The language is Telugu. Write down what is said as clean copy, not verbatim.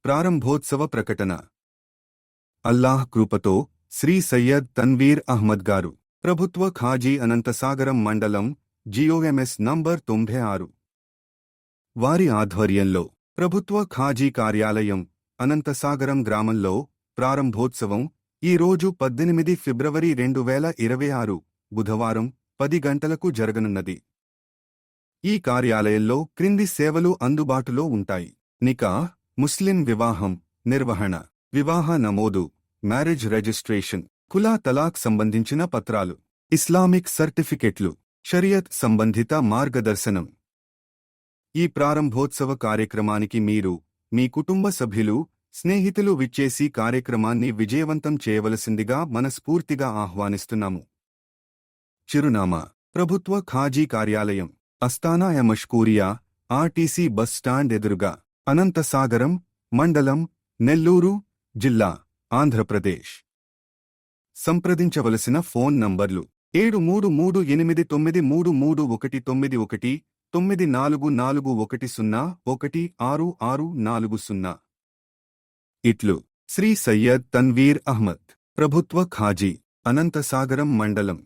ప్రారంభోత్సవ ప్రకటన. అల్లాహ్ కృపతో శ్రీ సయ్యద్ తన్వీర్ అహ్మద్ గారు, ప్రభుత్వ ఖాజీ అనంతసాగరం మండలం, జిఓఎంఎస్ నంబర్ 96 వారి ఆధ్వర్యంలో ప్రభుత్వ ఖాజీ కార్యాలయం, అనంతసాగరం గ్రామంలో ప్రారంభోత్సవం ఈ రోజు 18 ఫిబ్రవరి 2026 బుధవారం 10 గంటలకు జరగనున్నది. ఈ కార్యాలయంలో క్రింది సేవలు అందుబాటులో ఉంటాయి: నికాహ్, ముస్లిం వివాహం నిర్వహణ, వివాహ నమోదు, మ్యారేజ్ రిజిస్ట్రేషన్, కులా తలాక్ సంబంధించిన పత్రాలు, ఇస్లామిక్ సర్టిఫికెట్లు, షరియత్ సంబంధిత మార్గదర్శనం. ఈ ప్రారంభోత్సవ కార్యక్రమానికి మీరు, మీ కుటుంబ సభ్యులు, స్నేహితులు విచ్చేసి కార్యక్రమాన్ని విజయవంతం చేయవలసిందిగా మనస్ఫూర్తిగా ఆహ్వానిస్తున్నాము. చిరునామా: ప్రభుత్వ ఖాజీ కార్యాలయం, అస్తానా మష్కూరియా, ఆర్టీసీ బస్ స్టాండ్ ఎదురుగా, అనంతసాగరం, మండలం, నెల్లూరు జిల్లా, ఆంధ్రప్రదేశ్. సంప్రదించవలసిన ఫోన్ నంబర్లు 7338933191, 9441016640. ఇట్లు శ్రీ సయ్యద్ తన్వీర్ అహ్మద్, ప్రభుత్వ ఖాజీ, అనంతసాగరం మండలం.